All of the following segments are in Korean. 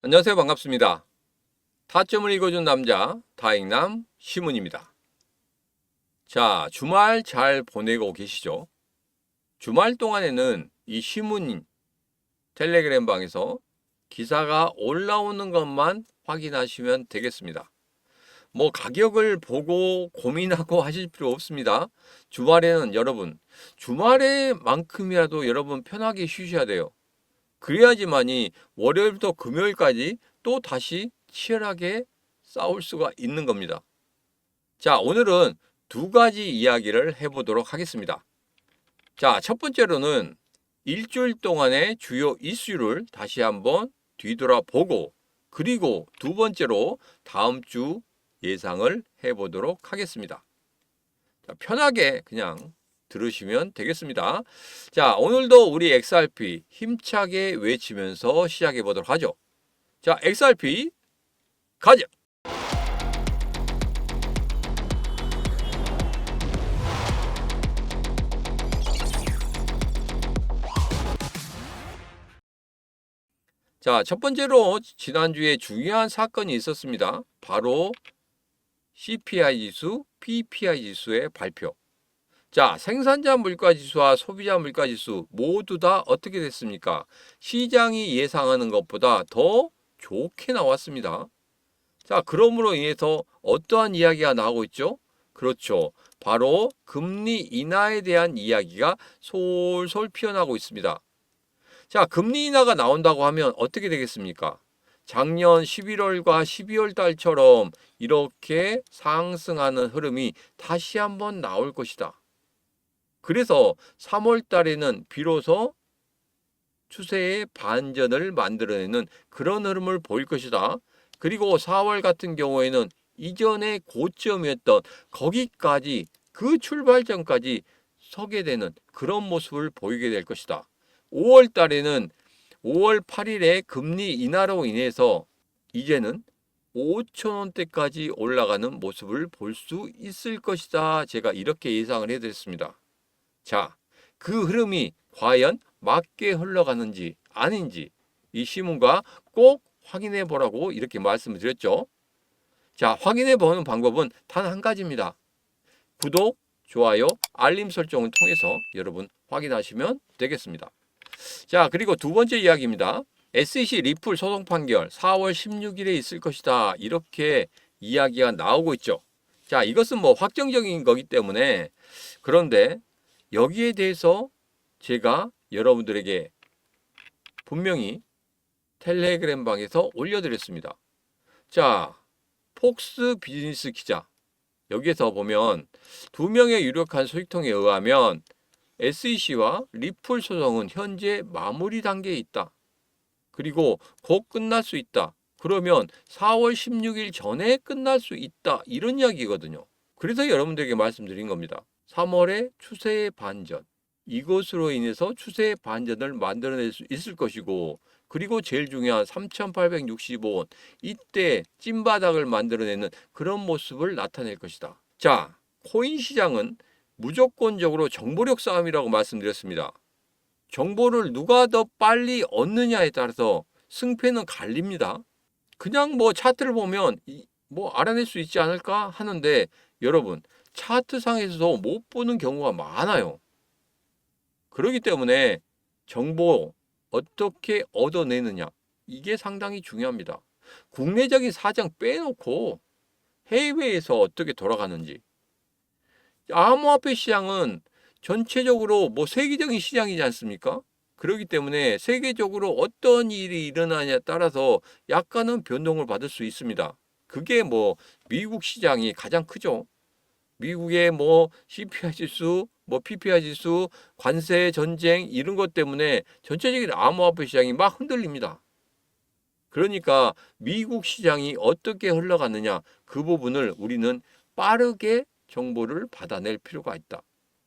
안녕하세요. 반갑습니다. 타점을 읽어준 남자 다익남 시문입니다. 자, 주말 잘 보내고 계시죠? 주말 동안에는 이 시문 텔레그램 방에서 기사가 올라오는 것만 확인하시면 되겠습니다. 뭐 가격을 보고 고민하고 하실 필요 없습니다. 주말에는 여러분, 주말에만큼이라도 여러분 편하게 쉬셔야 돼요. 그래야지만이 월요일부터 금요일까지 또 다시 치열하게 싸울 수가 있는 겁니다. 자, 오늘은 두 가지 이야기를 해보도록 하겠습니다. 자, 첫 번째로는 일주일 동안의 주요 이슈를 다시 한번 뒤돌아보고, 그리고 두 번째로 다음 주 예상을 해보도록 하겠습니다. 자, 편하게 그냥 들으시면 되겠습니다. 자, 오늘도 우리 XRP 힘차게 외치면서 시작해 보도록 하죠. 자, XRP 가자! 자, 첫 번째로 지난주에 중요한 사건이 있었습니다. 바로 CPI 지수, PPI 지수의 발표. 자, 생산자 물가 지수와 소비자 물가 지수 모두 다 어떻게 됐습니까? 시장이 예상하는 것보다 더 좋게 나왔습니다. 자, 그러므로 인해서 어떠한 이야기가 나오고 있죠? 그렇죠. 바로 금리 인하에 대한 이야기가 솔솔 피어나고 있습니다. 자, 금리 인하가 나온다고 하면 어떻게 되겠습니까? 작년 11월과 12월 달처럼 이렇게 상승하는 흐름이 다시 한번 나올 것이다. 그래서 3월 달에는 비로소 추세의 반전을 만들어내는 그런 흐름을 보일 것이다. 그리고 4월 같은 경우에는 이전의 고점이었던 거기까지 그 출발점까지 서게 되는 그런 모습을 보이게 될 것이다. 5월 달에는 5월 8일에 금리 인하로 인해서 이제는 5,000원대까지 올라가는 모습을 볼 수 있을 것이다. 제가 이렇게 예상을 해드렸습니다. 자, 그 흐름이 과연 맞게 흘러가는지 아닌지 이 시문과 꼭 확인해 보라고 이렇게 말씀을 드렸죠. 자, 확인해 보는 방법은 단 한 가지입니다. 구독, 좋아요, 알림 설정을 통해서 여러분 확인하시면 되겠습니다. 자, 그리고 두 번째 이야기입니다. SEC 리플 소송 판결 4월 16일에 있을 것이다. 이렇게 이야기가 나오고 있죠. 자, 이것은 뭐 확정적인 거기 때문에 그런데 여기에 대해서 제가 여러분들에게 분명히 텔레그램 방에서 올려드렸습니다. 자, 폭스 비즈니스 기자. 여기에서 보면 두 명의 유력한 소식통에 의하면 SEC와 리플 소송은 현재 마무리 단계에 있다. 그리고 곧 끝날 수 있다. 그러면 4월 16일 전에 끝날 수 있다. 이런 이야기거든요. 그래서 여러분들에게 말씀드린 겁니다. 3월의 추세의 반전. 이것으로 인해서 추세의 반전을 만들어낼 수 있을 것이고, 그리고 제일 중요한 3,865원. 이때 찐바닥을 만들어내는 그런 모습을 나타낼 것이다. 자, 코인 시장은 무조건적으로 정보력 싸움이라고 말씀드렸습니다. 정보를 누가 더 빨리 얻느냐에 따라서 승패는 갈립니다. 그냥 뭐 차트를 보면 뭐 알아낼 수 있지 않을까 하는데 여러분 차트상에서도 못 보는 경우가 많아요. 그렇기 때문에 정보 어떻게 얻어내느냐 이게 상당히 중요합니다. 국내적인 사정 빼놓고 해외에서 어떻게 돌아가는지 암호화폐 시장은 전체적으로 뭐 세계적인 시장이지 않습니까? 그렇기 때문에 세계적으로 어떤 일이 일어나냐에 따라서 약간은 변동을 받을 수 있습니다. 그게 뭐 미국 시장이 가장 크죠. 미국의 뭐 CPI 지수, 뭐 PPI 지수, 관세 전쟁 이런 것 때문에 전체적인 암호화폐 시장이 막 흔들립니다. 그러니까 미국 시장이 어떻게 흘러가느냐 그 부분을 우리는 빠르게 정보를 받아낼 필요가 있다.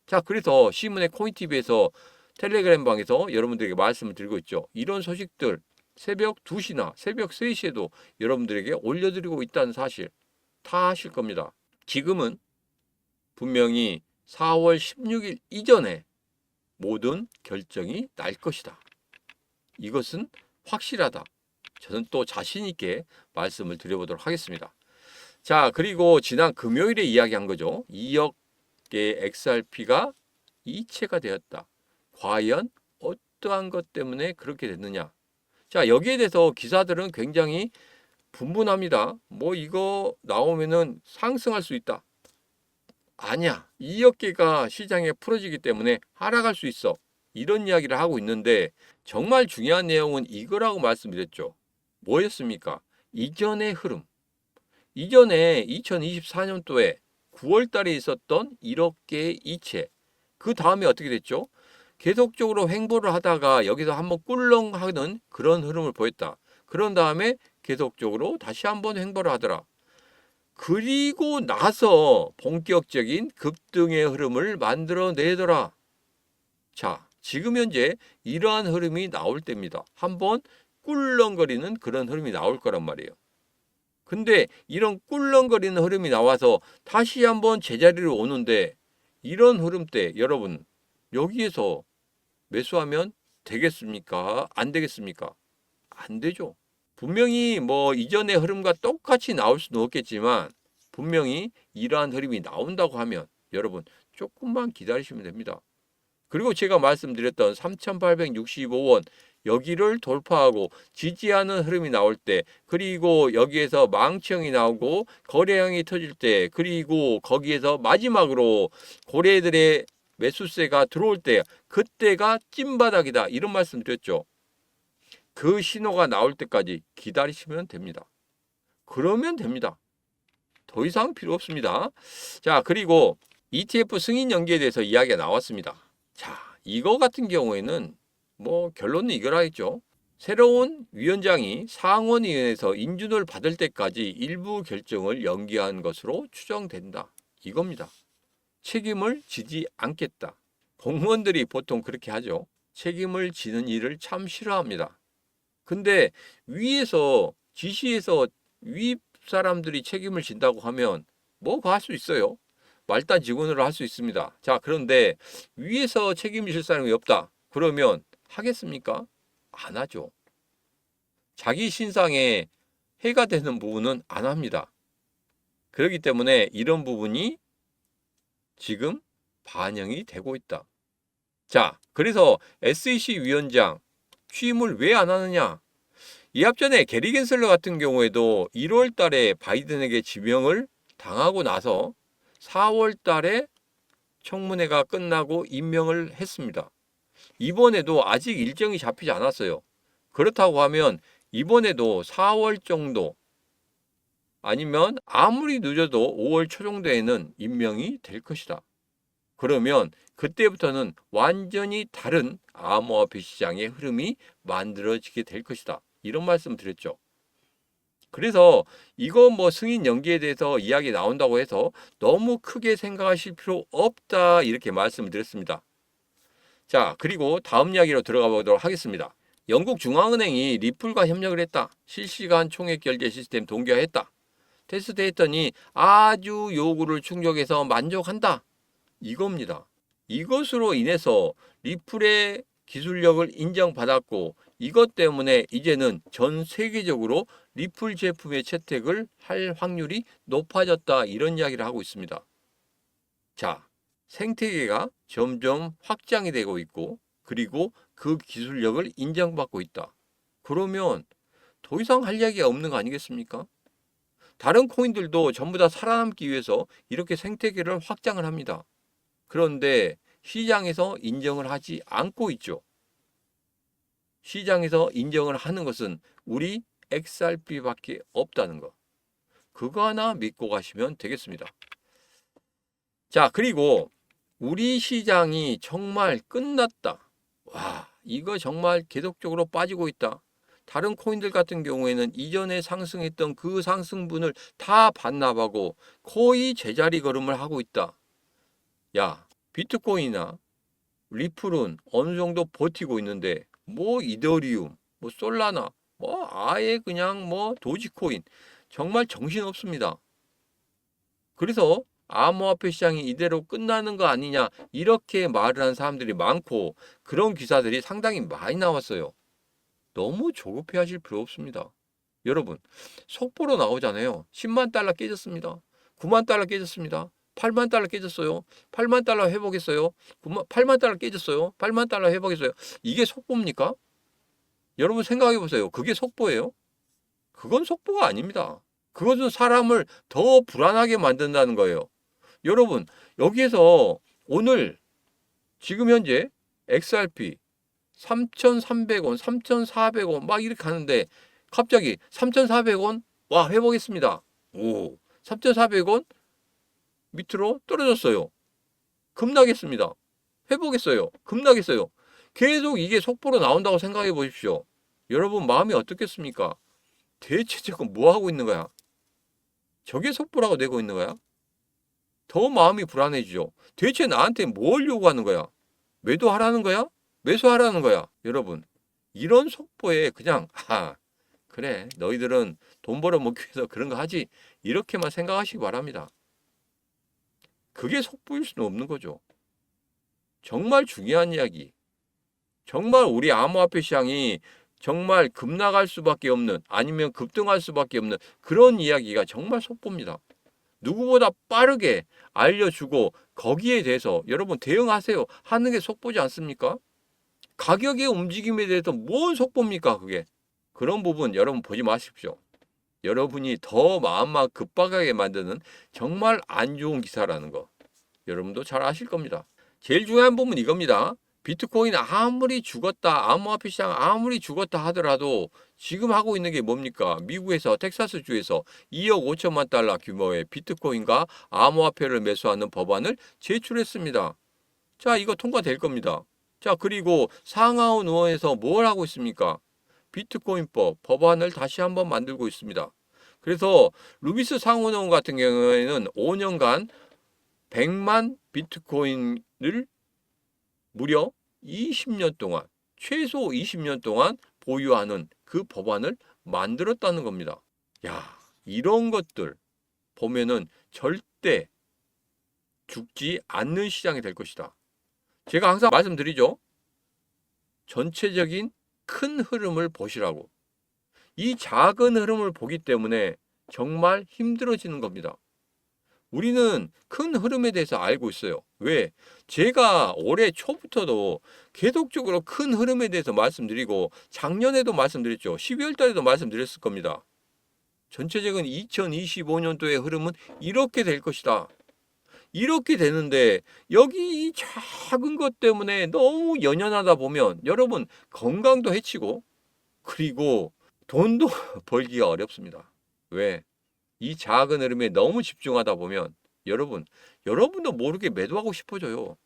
자, 그래서 시문의 코인TV에서 텔레그램 방에서 여러분들에게 말씀을 드리고 있죠. 이런 소식들 새벽 2시나 새벽 3시에도 여러분들에게 올려드리고 있다는 사실 다 아실 겁니다. 지금은 분명히 4월 16일 이전에 모든 결정이 날 것이다. 이것은 확실하다. 저는 또 자신 있게 말씀을 드려보도록 하겠습니다. 자, 그리고 지난 금요일에 이야기한 거죠. 2억 개의 XRP가 이체가 되었다. 과연 어떠한 것 때문에 그렇게 됐느냐? 자, 여기에 대해서 기사들은 굉장히 분분합니다. 뭐 이거 나오면은 상승할 수 있다. 아니야. 2억 개가 시장에 풀어지기 때문에 하락할 수 있어. 이런 이야기를 하고 있는데 정말 중요한 내용은 이거라고 말씀드렸죠. 뭐였습니까? 이전의 흐름. 이전에 2024년도에 9월 달에 있었던 1억 개의 이체. 그 다음에 어떻게 됐죠? 계속적으로 횡보를 하다가 여기서 한번 꿀렁하는 그런 흐름을 보였다. 그런 다음에 계속적으로 다시 한번 횡보를 하더라. 그리고 나서 본격적인 급등의 흐름을 만들어내더라. 자, 지금 현재 이러한 흐름이 나올 때입니다. 한번 꿀렁거리는 그런 흐름이 나올 거란 말이에요. 근데 이런 꿀렁거리는 흐름이 나와서 다시 한번 제자리로 오는데 이런 흐름 때 여러분 여기에서 매수하면 되겠습니까? 안 되겠습니까? 안 되죠. 분명히 뭐 이전의 흐름과 똑같이 나올 수는 없겠지만 분명히 이러한 흐름이 나온다고 하면 여러분 조금만 기다리시면 됩니다. 그리고 제가 말씀드렸던 3,865원 여기를 돌파하고 지지하는 흐름이 나올 때 그리고 여기에서 망치형이 나오고 거래형이 터질 때 그리고 거기에서 마지막으로 고래들의 매수세가 들어올 때 그때가 찐바닥이다 이런 말씀 드렸죠. 그 신호가 나올 때까지 기다리시면 됩니다. 그러면 됩니다. 더 이상 필요 없습니다. 자, 그리고 ETF 승인 연기에 대해서 이야기가 나왔습니다. 자, 이거 같은 경우에는 뭐 결론은 이거라겠죠. 새로운 위원장이 상원위원회에서 인준을 받을 때까지 일부 결정을 연기한 것으로 추정된다. 이겁니다. 책임을 지지 않겠다. 공무원들이 보통 그렇게 하죠. 책임을 지는 일을 참 싫어합니다. 근데 위에서 지시해서 윗 사람들이 책임을 진다고 하면 뭐 그거 할 수 있어요. 말단 직원으로 할 수 있습니다. 자, 그런데 위에서 책임질 사람이 없다. 그러면 하겠습니까? 안 하죠. 자기 신상에 해가 되는 부분은 안 합니다. 그렇기 때문에 이런 부분이 지금 반영이 되고 있다. 자, 그래서 SEC 위원장 취임을 왜 안 하느냐? 이 앞전에 게리 겐슬러 같은 경우에도 1월 달에 바이든에게 지명을 당하고 나서 4월 달에 청문회가 끝나고 임명을 했습니다. 이번에도 아직 일정이 잡히지 않았어요. 그렇다고 하면 이번에도 4월 정도 아니면 아무리 늦어도 5월 초 정도에는 임명이 될 것이다. 그러면 그때부터는 완전히 다른 암호화폐 시장의 흐름이 만들어지게 될 것이다. 이런 말씀 드렸죠. 그래서 이거 뭐 승인 연기에 대해서 이야기 나온다고 해서 너무 크게 생각하실 필요 없다. 이렇게 말씀을 드렸습니다. 자, 그리고 다음 이야기로 들어가 보도록 하겠습니다. 영국 중앙은행이 리플과 협력을 했다. 실시간 총액 결제 시스템 동결했다. 테스트 했더니 아주 요구를 충족해서 만족한다. 이겁니다. 이것으로 인해서 리플의 기술력을 인정받았고 이것 때문에 이제는 전 세계적으로 리플 제품의 채택을 할 확률이 높아졌다. 이런 이야기를 하고 있습니다. 자, 생태계가 점점 확장이 되고 있고 그리고 그 기술력을 인정받고 있다. 그러면 더 이상 할 이야기가 없는 거 아니겠습니까? 다른 코인들도 전부 다 살아남기 위해서 이렇게 생태계를 확장을 합니다. 그런데 시장에서 인정을 하지 않고 있죠. 시장에서 인정을 하는 것은 우리 XRP밖에 없다는 거. 그거 하나 믿고 가시면 되겠습니다. 자, 그리고 우리 시장이 정말 끝났다. 와, 이거 정말 계속적으로 빠지고 있다. 다른 코인들 같은 경우에는 이전에 상승했던 그 상승분을 다 반납하고 거의 제자리 걸음을 하고 있다. 야, 비트코인이나 리플은 어느 정도 버티고 있는데 뭐 이더리움, 뭐 솔라나, 뭐 아예 그냥 뭐 도지코인 정말 정신없습니다. 그래서 암호화폐 시장이 이대로 끝나는 거 아니냐 이렇게 말을 하는 사람들이 많고 그런 기사들이 상당히 많이 나왔어요. 너무 조급해 하실 필요 없습니다. 여러분, 속보로 나오잖아요. 10만 달러 깨졌습니다. 9만 달러 깨졌습니다. 8만 달러 깨졌어요. 8만 달러 회복했어요. 8만 달러 깨졌어요. 8만 달러 회복했어요. 이게 속보입니까? 여러분 생각해 보세요. 그게 속보예요? 그건 속보가 아닙니다. 그것은 사람을 더 불안하게 만든다는 거예요. 여러분, 여기에서 오늘 지금 현재 XRP 3,300원, 3,400원 막 이렇게 가는데 갑자기 3,400원 와 회복했습니다. 오, 3,400원 밑으로 떨어졌어요. 급락했습니다. 회복했어요. 급락했어요. 계속 이게 속보로 나온다고 생각해 보십시오. 여러분 마음이 어떻겠습니까? 대체 저거 뭐 하고 있는 거야? 저게 속보라고 내고 있는 거야? 더 마음이 불안해지죠. 대체 나한테 뭘 요구하는 거야? 매도하라는 거야? 매수하라는 거야? 여러분, 이런 속보에 그냥 그래 너희들은 돈 벌어먹기 위해서 그런 거 하지 이렇게만 생각하시기 바랍니다. 그게 속보일 수는 없는 거죠. 정말 중요한 이야기, 정말 우리 암호화폐 시장이 정말 급락할 수밖에 없는 아니면 급등할 수밖에 없는 그런 이야기가 정말 속보입니다. 누구보다 빠르게 알려주고 거기에 대해서 여러분 대응하세요 하는 게 속보지 않습니까? 가격의 움직임에 대해서 뭔 속보입니까 그게? 그런 부분 여러분 보지 마십시오. 여러분이 더 마음만 급박하게 만드는 정말 안 좋은 기사라는 거 여러분도 잘 아실 겁니다. 제일 중요한 부분은 이겁니다. 비트코인 아무리 죽었다, 암호화폐 시장 아무리 죽었다 하더라도 지금 하고 있는 게 뭡니까? 미국에서 텍사스주에서 2억 5천만 달러 규모의 비트코인과 암호화폐를 매수하는 법안을 제출했습니다. 자, 이거 통과될 겁니다. 자, 그리고 상하원 의원에서 뭘 하고 있습니까? 비트코인법 법안을 다시 한번 만들고 있습니다. 그래서 루비스 상원 의원 같은 경우에는 5년간 100만 비트코인을 무려 20년 동안, 최소 20년 동안 보유하는 그 법안을 만들었다는 겁니다. 야, 이런 것들 보면은 절대 죽지 않는 시장이 될 것이다. 제가 항상 말씀드리죠. 전체적인 큰 흐름을 보시라고. 이 작은 흐름을 보기 때문에 정말 힘들어지는 겁니다. 우리는 큰 흐름에 대해서 알고 있어요. 왜? 제가 올해 초부터도 계속적으로 큰 흐름에 대해서 말씀드리고 작년에도 말씀드렸죠. 12월 달에도 말씀드렸을 겁니다. 전체적인 2025년도의 흐름은 이렇게 될 것이다. 이렇게 되는데 여기 이 작은 것 때문에 너무 연연하다 보면 여러분 건강도 해치고 그리고 돈도 벌기가 어렵습니다. 왜? 이 작은 흐름에 너무 집중하다 보면 여러분도 모르게 매도하고 싶어져요.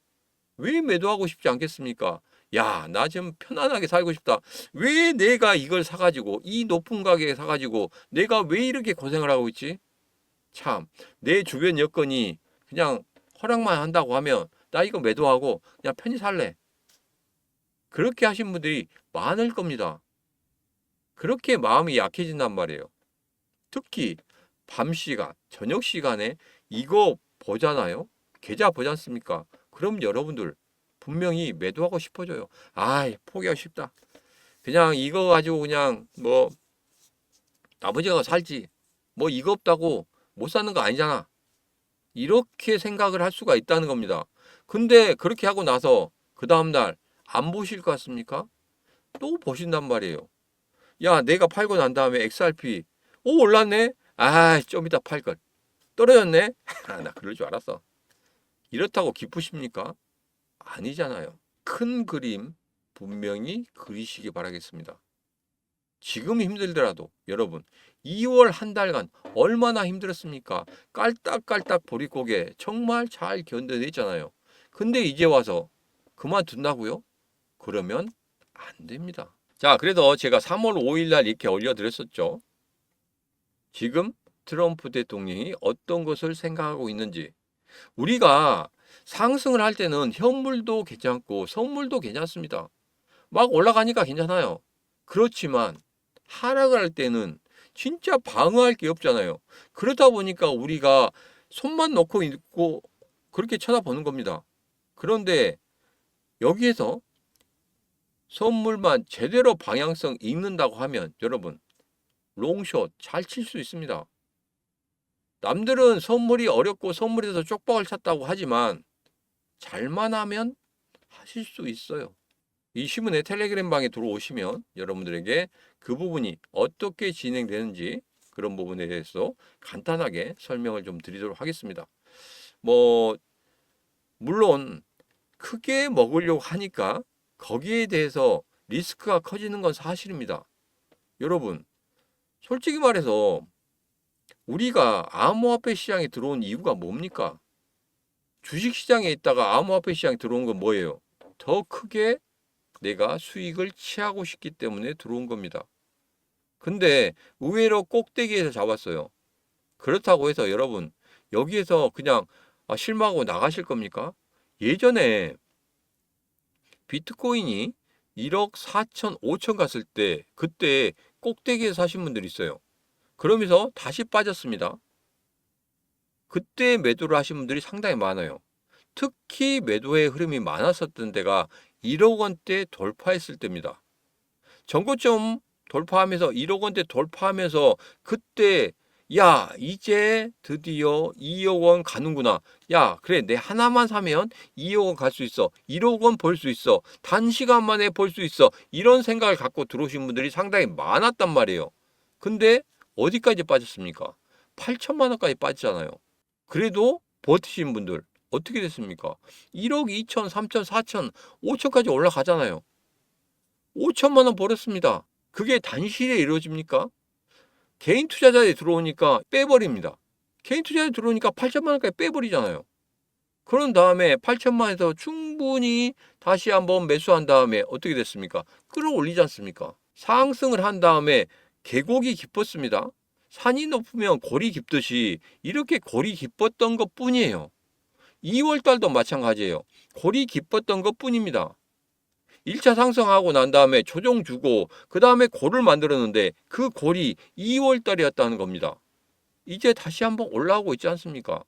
왜 매도하고 싶지 않겠습니까? 야, 나 좀 편안하게 살고 싶다. 왜 내가 이걸 사가지고 이 높은 가격에 사가지고 내가 왜 이렇게 고생을 하고 있지? 참, 내 주변 여건이 그냥 허락만 한다고 하면 나 이거 매도하고 그냥 편히 살래. 그렇게 하신 분들이 많을 겁니다. 그렇게 마음이 약해진단 말이에요. 특히 밤 시간, 저녁 시간에 이거 보잖아요. 계좌 보지 않습니까? 그럼 여러분들 분명히 매도하고 싶어져요. 아이, 포기하고 싶다. 그냥 이거 가지고 그냥 뭐 아버지가 살지. 뭐 이거 없다고 못 사는 거 아니잖아. 이렇게 생각을 할 수가 있다는 겁니다. 근데 그렇게 하고 나서 그 다음날 안 보실 것 같습니까? 또 보신단 말이에요. 야, 내가 팔고 난 다음에 XRP 오 올랐네? 아, 좀 이따 팔걸. 떨어졌네? 나 그럴 줄 알았어. 이렇다고 기쁘십니까? 아니잖아요. 큰 그림 분명히 그리시기 바라겠습니다. 지금 힘들더라도 여러분 2월 한 달간 얼마나 힘들었습니까? 깔딱깔딱 보릿고개 정말 잘 견뎌냈잖아요. 근데 이제 와서 그만둔다고요? 그러면 안 됩니다. 자, 그래서 제가 3월 5일 날 이렇게 올려드렸었죠. 지금 트럼프 대통령이 어떤 것을 생각하고 있는지. 우리가 상승을 할 때는 현물도 괜찮고 선물도 괜찮습니다. 막 올라가니까 괜찮아요. 그렇지만 하락을 할 때는 진짜 방어할 게 없잖아요. 그러다 보니까 우리가 손만 놓고 있고 그렇게 쳐다보는 겁니다. 그런데 여기에서 선물만 제대로 방향성 읽는다고 하면 여러분 롱숏 잘 칠 수 있습니다. 남들은 선물이 어렵고 선물에서 쪽박을 찼다고 하지만 잘만 하면 하실 수 있어요. 이 신문의 텔레그램 방에 들어오시면 여러분들에게 그 부분이 어떻게 진행되는지 그런 부분에 대해서 간단하게 설명을 좀 드리도록 하겠습니다. 물론 크게 먹으려고 하니까 거기에 대해서 리스크가 커지는 건 사실입니다. 여러분, 솔직히 말해서 우리가 암호화폐 시장에 들어온 이유가 뭡니까? 주식시장에 있다가 암호화폐 시장에 들어온 건 뭐예요? 더 크게 내가 수익을 취하고 싶기 때문에 들어온 겁니다. 근데 의외로 꼭대기에서 잡았어요. 그렇다고 해서 여러분 여기에서 그냥 실망하고 나가실 겁니까? 예전에 비트코인이 1억 4천 5천 갔을 때 그때 꼭대기에서 사신 분들이 있어요. 그러면서 다시 빠졌습니다. 그때 매도를 하신 분들이 상당히 많아요. 특히 매도의 흐름이 많았었던 데가 1억 원대 돌파했을 때입니다. 전고점 돌파하면서 1억 원대 돌파하면서 그때 야 이제 드디어 2억 원 가는구나. 야 그래 내 하나만 사면 2억 원 갈 수 있어. 1억 원 벌 수 있어. 단시간 만에 벌 수 있어. 이런 생각을 갖고 들어오신 분들이 상당히 많았단 말이에요. 근데 어디까지 빠졌습니까? 8천만 원까지 빠졌잖아요. 그래도 버티신 분들 어떻게 됐습니까? 1억 2천, 3천, 4천, 5천까지 올라가잖아요. 5천만 원 벌었습니다. 그게 단시에 이루어집니까? 개인 투자자에 들어오니까 빼버립니다. 개인 투자자에 들어오니까 8천만 원까지 빼버리잖아요. 그런 다음에 8천만 원에서 충분히 다시 한번 매수한 다음에 어떻게 됐습니까? 끌어올리지 않습니까? 상승을 한 다음에 계곡이 깊었습니다. 산이 높으면 골이 깊듯이 이렇게 골이 깊었던 것 뿐이에요. 2월 달도 마찬가지예요. 골이 깊었던 것 뿐입니다. 1차 상승하고 난 다음에 조정 주고 그 다음에 골을 만들었는데 그 골이 2월 달이었다는 겁니다. 이제 다시 한번 올라오고 있지 않습니까?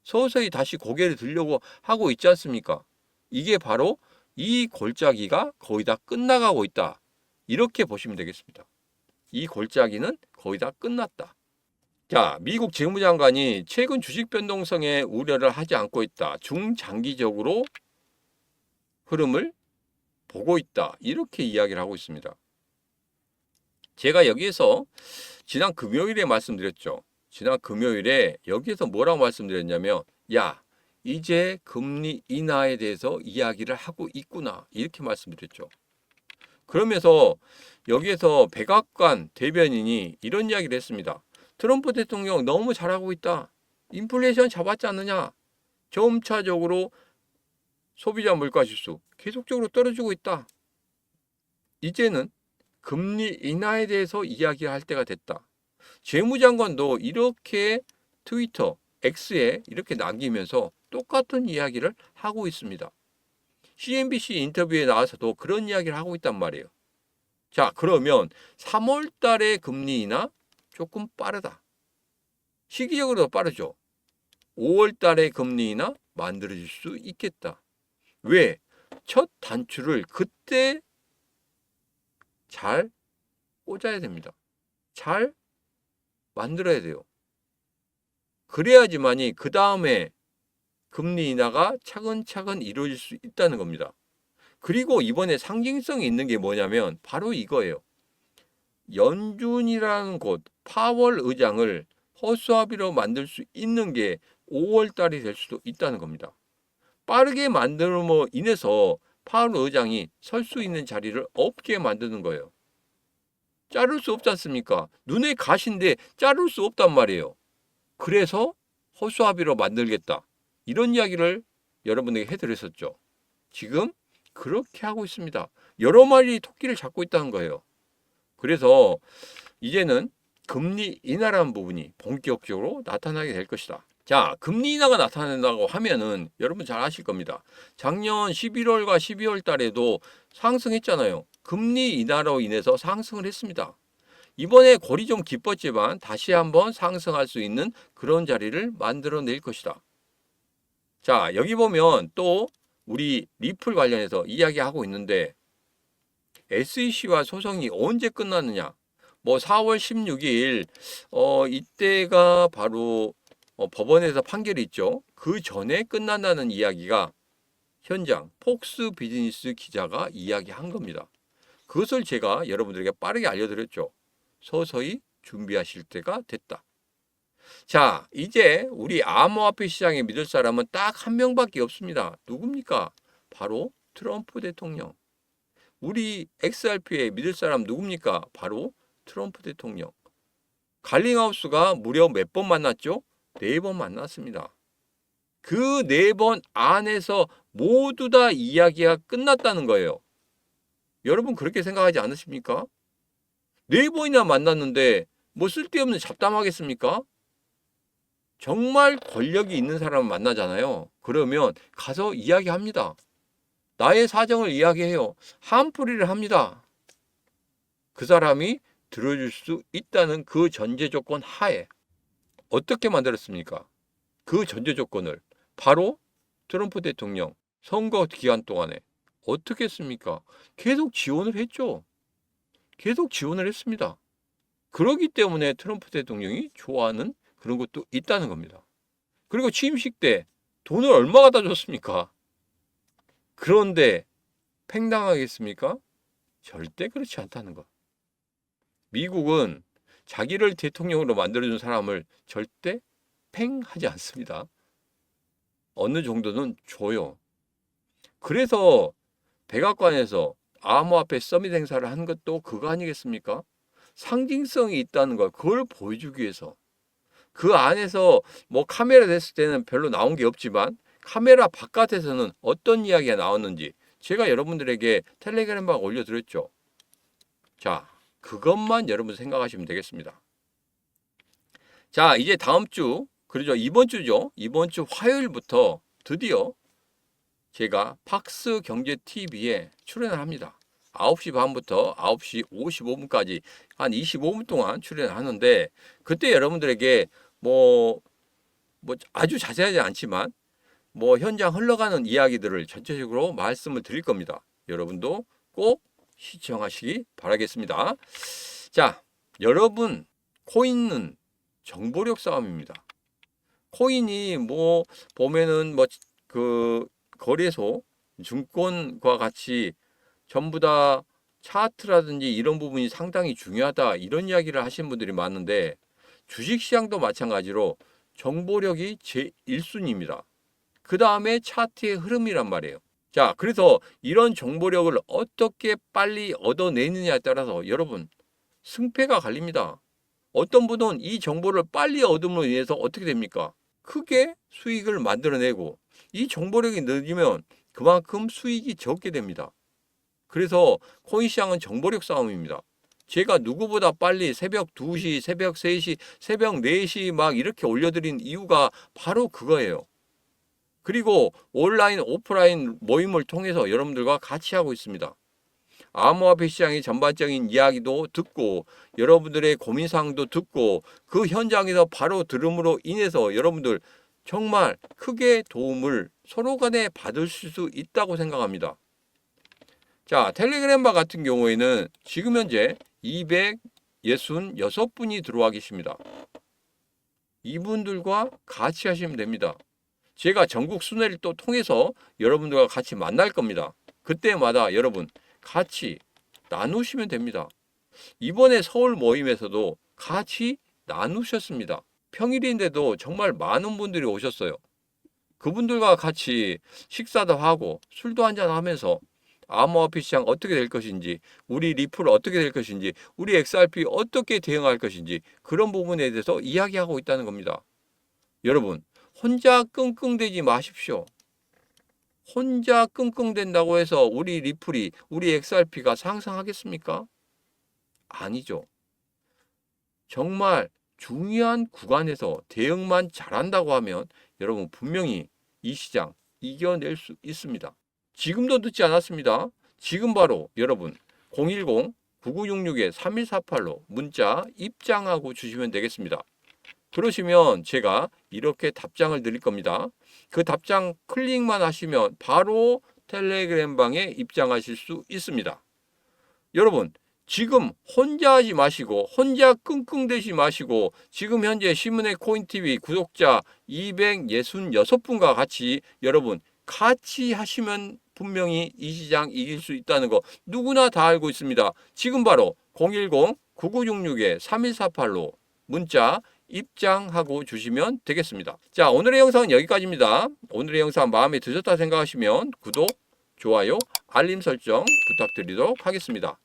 서서히 다시 고개를 들려고 하고 있지 않습니까? 이게 바로 이 골짜기가 거의 다 끝나가고 있다. 이렇게 보시면 되겠습니다. 이 골짜기는 거의 다 끝났다. 자, 미국 재무장관이 최근 주식 변동성에 우려를 하지 않고 있다. 중장기적으로 흐름을 보고 있다. 이렇게 이야기를 하고 있습니다. 제가 여기에서 지난 금요일에 말씀드렸죠. 지난 금요일에 여기에서 뭐라고 말씀드렸냐면 야, 이제 금리 인하에 대해서 이야기를 하고 있구나. 이렇게 말씀드렸죠. 그러면서 여기에서 백악관 대변인이 이런 이야기를 했습니다. 트럼프 대통령 너무 잘하고 있다. 인플레이션 잡았지 않느냐. 점차적으로 소비자 물가지수 계속적으로 떨어지고 있다. 이제는 금리 인하에 대해서 이야기할 때가 됐다. 재무장관도 이렇게 트위터, X에 이렇게 남기면서 똑같은 이야기를 하고 있습니다. CNBC 인터뷰에 나와서도 그런 이야기를 하고 있단 말이에요. 자, 그러면 3월 달에 금리 인하 조금 빠르다. 시기적으로 빠르죠. 5월 달에 금리 인하 만들어질 수 있겠다. 왜? 첫 단추를 그때 잘 꽂아야 됩니다. 잘 만들어야 돼요. 그래야지만이 그 다음에 금리 인하가 차근차근 이루어질 수 있다는 겁니다. 그리고 이번에 상징성이 있는 게 뭐냐면 바로 이거예요. 연준이라는 곳 파월 의장을 허수아비로 만들 수 있는 게 5월 달이 될 수도 있다는 겁니다. 빠르게 만들므로 인해서 파월 의장이 설 수 있는 자리를 없게 만드는 거예요. 자를 수 없지 않습니까? 눈에 가시인데 자를 수 없단 말이에요. 그래서 허수아비로 만들겠다. 이런 이야기를 여러분에게 해드렸었죠. 지금 그렇게 하고 있습니다. 여러 마리 토끼를 잡고 있다는 거예요. 그래서 이제는 금리 인하라는 부분이 본격적으로 나타나게 될 것이다. 자, 금리 인하가 나타난다고 하면은 여러분 잘 아실 겁니다. 작년 11월과 12월 달에도 상승했잖아요. 금리 인하로 인해서 상승을 했습니다. 이번에 골이 좀 깊었지만 다시 한번 상승할 수 있는 그런 자리를 만들어낼 것이다. 자, 여기 보면 또 우리 리플 관련해서 이야기하고 있는데 SEC와 소송이 언제 끝났느냐? 뭐 4월 16일 이때가 바로 법원에서 판결이 있죠. 그 전에 끝난다는 이야기가 현장 폭스 비즈니스 기자가 이야기한 겁니다. 그것을 제가 여러분들에게 빠르게 알려드렸죠. 서서히 준비하실 때가 됐다. 자, 이제 우리 암호화폐 시장에 믿을 사람은 딱 한 명밖에 없습니다. 누굽니까? 바로 트럼프 대통령. 우리 XRP에 믿을 사람 누굽니까? 바로 트럼프 대통령. 갈링하우스가 무려 몇 번 만났죠? 4번 만났습니다. 그 4번 안에서 모두 다 이야기가 끝났다는 거예요. 여러분 그렇게 생각하지 않으십니까? 4번이나 만났는데 뭐 쓸데없는 잡담하겠습니까? 정말 권력이 있는 사람을 만나잖아요. 그러면 가서 이야기합니다. 나의 사정을 이야기해요. 한풀이를 합니다. 그 사람이 들어줄 수 있다는 그 전제 조건 하에 어떻게 만들었습니까? 그 전제 조건을 바로 트럼프 대통령 선거 기간 동안에 어떻게 했습니까? 계속 지원을 했죠. 계속 지원을 했습니다. 그러기 때문에 트럼프 대통령이 좋아하는 그런 것도 있다는 겁니다. 그리고 취임식 때 돈을 얼마 갖다 줬습니까? 그런데 팽당하겠습니까? 절대 그렇지 않다는 것. 미국은 자기를 대통령으로 만들어준 사람을 절대 팽하지 않습니다. 어느 정도는 줘요. 그래서 백악관에서 암호화폐 서밋 행사를 한 것도 그거 아니겠습니까? 상징성이 있다는 걸 그걸 보여주기 위해서. 그 안에서 뭐 카메라 됐을 때는 별로 나온 게 없지만 카메라 바깥에서는 어떤 이야기가 나왔는지 제가 여러분들에게 텔레그램방에 올려드렸죠. 자, 그것만 여러분 생각하시면 되겠습니다. 자, 이제 다음 주, 그러죠. 이번 주죠. 이번 주 화요일부터 드디어 제가 팍스 경제 TV에 출연을 합니다. 9시 반부터 9시 55분까지 한 25분 동안 출연을 하는데 그때 여러분들에게 뭐 아주 자세하지 않지만 뭐 현장 흘러가는 이야기들을 전체적으로 말씀을 드릴 겁니다. 여러분도 꼭 시청하시기 바라겠습니다. 자, 여러분 코인은 정보력 싸움입니다. 코인이 뭐 보면은 뭐 그 거래소 증권과 같이 전부 다 차트라든지 이런 부분이 상당히 중요하다 이런 이야기를 하시는 분들이 많은데 주식시장도 마찬가지로 정보력이 제1순위입니다. 그 다음에 차트의 흐름이란 말이에요. 자, 그래서 이런 정보력을 어떻게 빨리 얻어내느냐에 따라서 여러분 승패가 갈립니다. 어떤 분은 이 정보를 빨리 얻음으로 인해서 어떻게 됩니까? 크게 수익을 만들어내고 이 정보력이 늦으면 그만큼 수익이 적게 됩니다. 그래서 코인 시장은 정보력 싸움입니다. 제가 누구보다 빨리 새벽 2시, 새벽 3시, 새벽 4시 막 이렇게 올려드린 이유가 바로 그거예요. 그리고 온라인, 오프라인 모임을 통해서 여러분들과 같이 하고 있습니다. 암호화폐 시장의 전반적인 이야기도 듣고 여러분들의 고민사항도 듣고 그 현장에서 바로 들음으로 인해서 여러분들 정말 크게 도움을 서로 간에 받을 수 있다고 생각합니다. 자, 텔레그램바 같은 경우에는 지금 현재 266분이 들어와 계십니다. 이분들과 같이 하시면 됩니다. 제가 전국 순회를 또 통해서 여러분들과 같이 만날 겁니다. 그때마다 여러분 같이 나누시면 됩니다. 이번에 서울 모임에서도 같이 나누셨습니다. 평일인데도 정말 많은 분들이 오셨어요. 그분들과 같이 식사도 하고 술도 한잔 하면서 암호화폐 시장 어떻게 될 것인지, 우리 리플 어떻게 될 것인지, 우리 XRP 어떻게 대응할 것인지 그런 부분에 대해서 이야기하고 있다는 겁니다. 여러분, 혼자 끙끙대지 마십시오. 혼자 끙끙댄다고 해서 우리 리플이, 우리 XRP가 상승하겠습니까? 아니죠. 정말 중요한 구간에서 대응만 잘한다고 하면 여러분 분명히 이 시장 이겨낼 수 있습니다. 지금도 늦지 않았습니다. 지금 바로 여러분 010-9966-3148로 문자 입장하고 주시면 되겠습니다. 그러시면 제가 이렇게 답장을 드릴 겁니다. 그 답장 클릭만 하시면 바로 텔레그램 방에 입장하실 수 있습니다. 여러분 지금 혼자 하지 마시고 혼자 끙끙대지 마시고 지금 현재 신문의 코인TV 구독자 266분과 같이 여러분 같이 하시면 분명히 이 시장 이길 수 있다는 거 누구나 다 알고 있습니다. 지금 바로 010-9966-3148로 문자 입장하고 주시면 되겠습니다. 자, 오늘의 영상은 여기까지입니다. 오늘의 영상 마음에 드셨다 생각하시면 구독, 좋아요, 알림 설정 부탁드리도록 하겠습니다.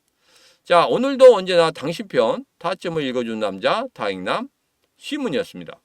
자, 오늘도 언제나 당신 편 타점을 읽어준 남자 다익남 시문이었습니다.